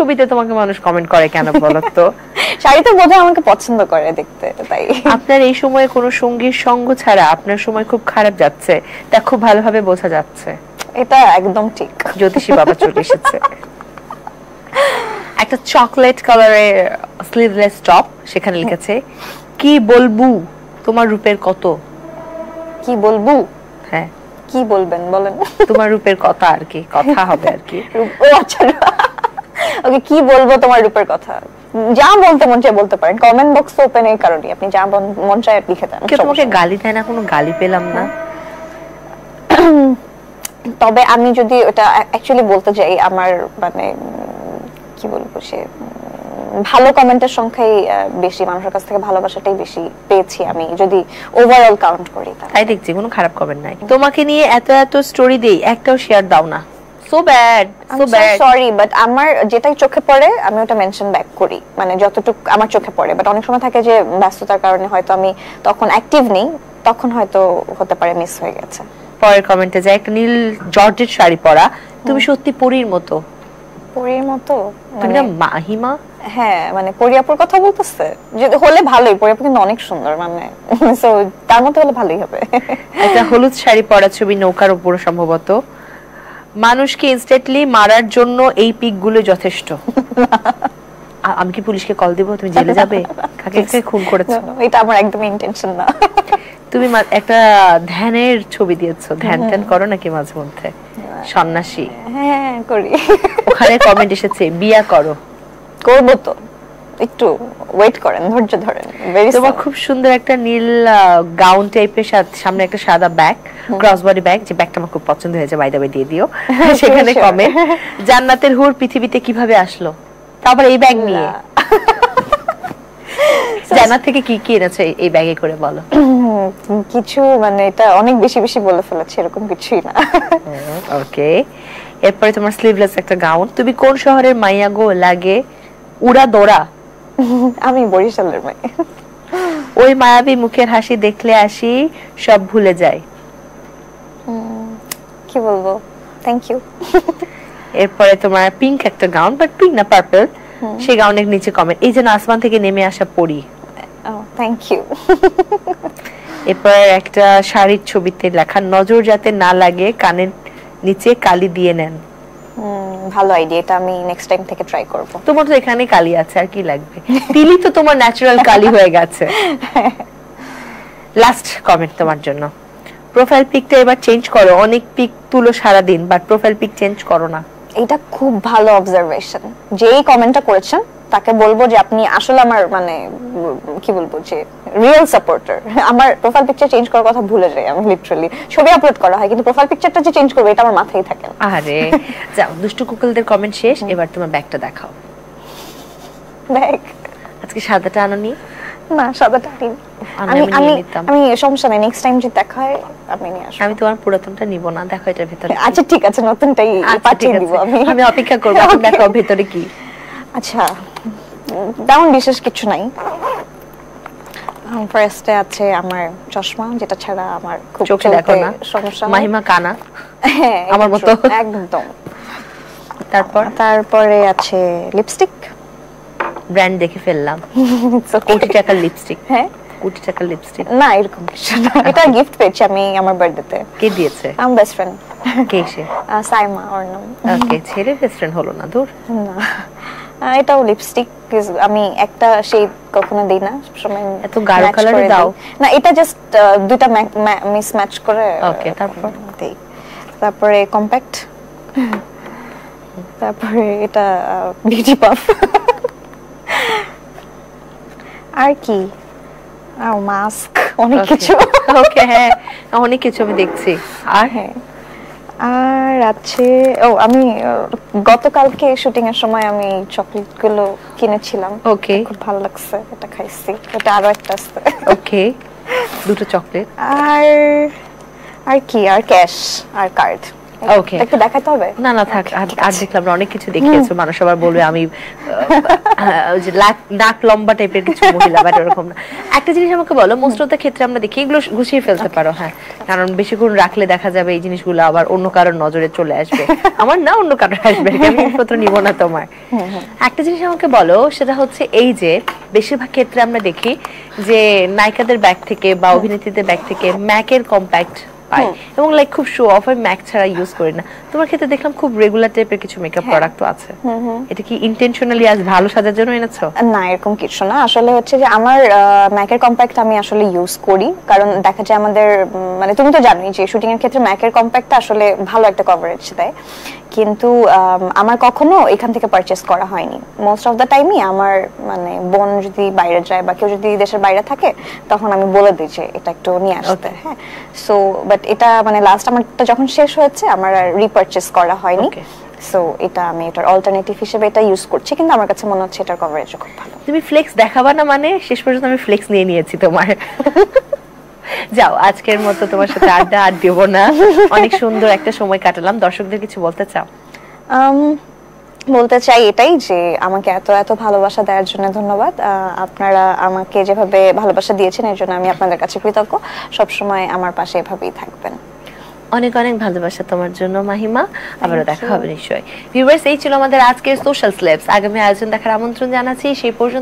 ছবিতে তোমাকে মানুষ কমেন্ট করে কেন বলো তো? শাড়িতে বোধহয় আমাকে পছন্দ করে দেখতে, তাই। আপনার এই সময়ে কোনো সঙ্গীর সঙ্গ ছাড়া আপনার সময় খুব খারাপ যাচ্ছে, তা খুব ভালোভাবে বোঝা যাচ্ছে। এটা একদম ঠিক। জ্যোতিষী বাবা চলে এসেছে। একটা চকলেট কালারের স্লিভলেস টপ, সেখানে লিখেছে কি বলবু তোমার রূপের কত। কি বলবো? হ্যাঁ, কি বলবেন বলেন। তোমার রূপের কথা আর কি, কথা হবে আর কি। ও আচ্ছা, ওকে, কি বলবো তোমার রূপের কথা, যা বলতে মন চায় বলতে পারেন, কমেন্ট বক্স ওপেন এই কারণে আপনি যা মন চায় লিখে দেন। কেউ তোমাকে গালি দেয় না? কোনো গালি পেলাম না। তবে আমি যদি ওটা অ্যাকচুয়ালি বলতে যাই, আমার মানে কি বলবো, সে ভালো কমেন্টের সংখ্যাই বেশি, মানুষের কাছ থেকে ভালোবাসাটাই বেশি পেয়েছি আমি যদি ওভারঅল কাউন্ট করি। তাই দেখছি কোনো খারাপ কমেন্ট নাই। তোমাকে নিয়ে এত এত স্টোরি দেই, একটাও শেয়ার দাও না। So bad, so bad. Sorry, but আমার যেটাই চোখে পড়ে আমি ওটা মেনশন ব্যাক করি, মানে যতটুকু আমার চোখে পড়ে। বাট অনেক সময় থাকে যে ব্যস্ততার কারণে হয়তো আমি তখন অ্যাক্টিভ নেই, তখন হয়তো হতে পারে মিস হয়ে গেছে। পরের কমেন্টে যায়, একটা নীল জর্জেট শাড়ি পরা, তুমি সত্যি পরীর মতো। পরীর মতো তুমি না মাহিমা? হ্যাঁ, মানে পরিয়াপুর কথা বলতেছে, যদি হলে ভালোই, পরিয়াপু কিন্তু অনেক সুন্দর, মানে সো তার মতো হলে ভালোই হবে। একটা হলুদ শাড়ি পরা ছবি নৌকার উপর সম্ভবত। মানুষকে ইনস্ট্যান্টলি মারার জন্য এই পিকগুলো যথেষ্ট। আমি কি পুলিশকে কল দিব? তুমি জেলে যাবে? কাকে কাকে খুন করেছো? এটা আমার একদম ইন্টেনশন না। তুমি একটা ধ্যানের ছবি দিয়েছো, ধ্যান ধ্যান করো নাকি মাঝে মধ্যে? সন্ন্যাসী? হ্যাঁ করি। ওখানে কমেন্ট এসেছে বিয়া করো। করবো তো, একটু ওয়েট করেন, ধৈর্য ধরেন। তোমার খুব সুন্দর একটা নীল গাউন টাইপের সামনে একটা সাদা ব্যাগ, ক্রস বডি ব্যাগ, যে ব্যাগটা আমার খুব পছন্দ হয়েছে, বাই দ্য ওয়ে দিয়ে দিও। সেখানে কমেন্ট, জান্নাতের হুর পৃথিবীতে কিভাবে আসলো? তারপর এই ব্যাগ নিয়ে জান্নাত থেকে কি কি এনেছে এই ব্যাগে করে বলো। কিছু, মানে এটা অনেক বেশি বেশি বলে ফেলেছি, এরকম কিছুই না। ওকে, এরপরে তোমার স্লিভলেস একটা গাউন। তুমি কোন শহরের মাইয়া গো লাগে উড়া দোড়া? আমি বরিশালের মেয়ে। ওই মায়াবী মুখের হাসি দেখলে আসি সব ভুলে যায়। কি বলবো, থ্যাংক ইউ। এরপরে তোমার পিঙ্ক একটা গাউন, বাট পিঙ্ক না পার্পল, সেই গাউনের নিচে কমেন্ট, এই যেন আসমান থেকে নেমে আসা পরি। Thank you. এরপর একটা শাড়ির ছবিতে লেখা, নজর যাতে না লাগে কানের নিচে কালি দিয়ে নেন। ভালো আইডিয়া, এটা আমি নেক্সট টাইম থেকে ট্রাই করব। তোমার তো এখানে কালি আছে, আর কি লাগবে? তিলি তো তোমার ন্যাচারাল কালি হয়ে গেছে। লাস্ট কমেন্ট তোমার জন্য, প্রোফাইল পিকটা এবার চেঞ্জ করো, অনেক পিক তুলো সারা দিন, বাট প্রোফাইল পিক চেঞ্জ করো না। এটা খুব ভালো অবজারভেশন। যেই কমেন্টটা করেছেন তাকে বলবো যে আপনি আসলে আমার, মানে কি বলবো, যে রিয়েল সাপোর্টার। আমার প্রোফাইল পিকচার চেঞ্জ করার কথা ভুলে যাই আমি, লিটারালি ছবি আপলোড করা হয় কিন্তু প্রোফাইল পিকচারটা যে চেঞ্জ করবে এটা আমার মাথায় থাকে না। আরে যাও, দুষ্টু কুকুলদের কমেন্ট শেষ, এবার তোমার ব্যাগটা দেখাও। ব্যাগ আজকে সাদাটা আনোনি? না, সাদাটা আমি সমস্যা নাই, নেক্সট টাইম যদি দেখা হয় আমি নিয়ে আসবো। আমি তোমার পুরাতনটা নিব না, দেখো এটার ভিতরে। আচ্ছা ঠিক আছে, নতুনটাই পাঠিয়ে দিব আমি। আমি অপেক্ষা করব, দেখো ভিতরে কি। আচ্ছা, তেমন বিশেষ কিছু নাই। ফার্স্টে আছে আমার চশমা, যেটা ছাড়া আমার খুব চোখে দেখো না সমস্যা। মাহিমা কানা, হ্যাঁ আমার মতো একদম। তারপরে আছে লিপস্টিক, ব্র্যান্ড দেখে ফেললাম। কোটি টাকার লিপস্টিক? হ্যাঁ, কোটি টাকার লিপস্টিক না, এরকম কিছু না। এটা গিফট পেয়েছি আমি আমার বার্থডেতে। কে দিয়েছে? আমার বেস্ট ফ্রেন্ড। কে সে? সাইমা ওর নাম। ওকে, ছেলে বেস্ট ফ্রেন্ড হলো না? দূর না, এটাও লিপস্টিক। আমি একটা শেড কখনো দেই না, সবসময় এত গাঢ় কালারে দাও না। এটা জাস্ট দুটো মিস ম্যাচ করে। ওকে, তারপর দেই। তারপরে কম্প্যাক্ট, তারপরে এটা বিউটি পাফ, আর কি, আর মাস্ক, অনেক কিছু। ওকে, হ্যাঁ অনেক কিছু আমি দেখছি। আর হ্যাঁ, আর আছে, আমি গতকালকে শুটিং এর সময় আমি চকলেট গুলো কিনেছিলাম। ওকে, খুব ভালো লাগছে, এটা খাইছি। এটা আরো একটা আছে। ওকে, দুটো চকলেট। আর কি, আর ক্যাশ আর কার্ড। ওকে একটু দেখাতে হবে? না না থাক, আর দেখলাম না, অনেক কিছু দেখিয়েছো, মানুষ আবার বলবে আমি ওই যে নাক লম্বা টাইপের কিছু মহিলা, বাট এরকম না। একটা জিনিস আমাকে বলো, মোস্ট অফ দ্য ক্ষেত্রে আমরা দেখি এগুলো গুছিয়ে ফেলতে পারো, হ্যাঁ, কারণ বেশিক্ষণ রাখলে দেখা যাবে এই জিনিসগুলো আবার অন্য কারোর নজরে চলে আসবে, আমার না অন্য কারোর আসবে, আমি জিনিসপত্র নিব না তোমার। একটা জিনিস আমাকে বলো, সেটা হচ্ছে এই যে বেশিরভাগ ক্ষেত্রে আমরা দেখি যে নায়িকাদের ব্যাগ থেকে বা অভিনেত্রীদের ব্যাগ থেকে ম্যাকের কম্প্যাক্ট পাই, এবং লাইক খুব শো অফ, আমি ম্যাক ছাড়া ইউজ করি না। তোমার ক্ষেত্রে দেখলাম খুব রেগুলার টাইপের কিছু মেকআপ প্রোডাক্টও আছে, এটা কি ইন্টেনশনালি আজ ভালো সাজার জন্য এনেছো? না, এরকম কিছু না। আসলে হচ্ছে যে আমার ম্যাকের কম্প্যাক্ট আমি আসলে ইউজ করি, কারণ দেখা যায় আমাদের মানে তুমি তো জানোই যে শুটিং এর ক্ষেত্রে ম্যাকের কম্প্যাক্টটা আসলে ভালো একটা কভারেজ দেয়, কিন্তু আমার কখনো এখান থেকে পারচেজ করা হয়নি। মোস্ট অফ দ্য টাইমই আমার মানে বোন যদি বাইরে যায় বা কেউ যদি দেশের বাইরে থাকে, তখন আমি বলে দিই যে এটা একটু নিয়ে আসতে। হ্যাঁ, সো বাট এটা মানে লাস্ট আমারটা যখন শেষ হয়েছে আমার আর রিপারচেজ করা হয়নি, সো এটা আমি এটার অল্টারনেটিভ হিসেবে এটা ইউজ করছি, কিন্তু আমার কাছে মনে হচ্ছে এটার কভারেজ খুব ভালো। তুমি ফ্লেক্স দেখাবা না মানে? শেষ পর্যন্ত আমি ফ্লেক্স নিয়ে নিয়েছি তোমার। যাও, আজকের মতো তোমার সাথে আড্ডা আর দেব না, অনেক সুন্দর একটা সময় কাটালাম। দর্শকদের কিছু বলতে চাও? বলতে চাই এটাই যে আমাকে এত এত ভালোবাসা দেওয়ার জন্য ধন্যবাদ। আপনারা আমাকে যেভাবে ভালোবাসা দিয়েছেন এর জন্য আমি আপনাদের কাছে কৃতজ্ঞ। সবসময় আমার পাশে এভাবেই থাকবেন। অনেক অনেক ভালোবাসা তোমার জন্য মাহিমা, আবারও দেখা হবে নিশ্চয়ই। ভিউয়ার্স, এই ছিল আমাদের আজকের সোশ্যাল স্লেবস। আগামী আয়োজন দেখার আমন্ত্রণ জানাচ্ছি। সেই পর্যন্ত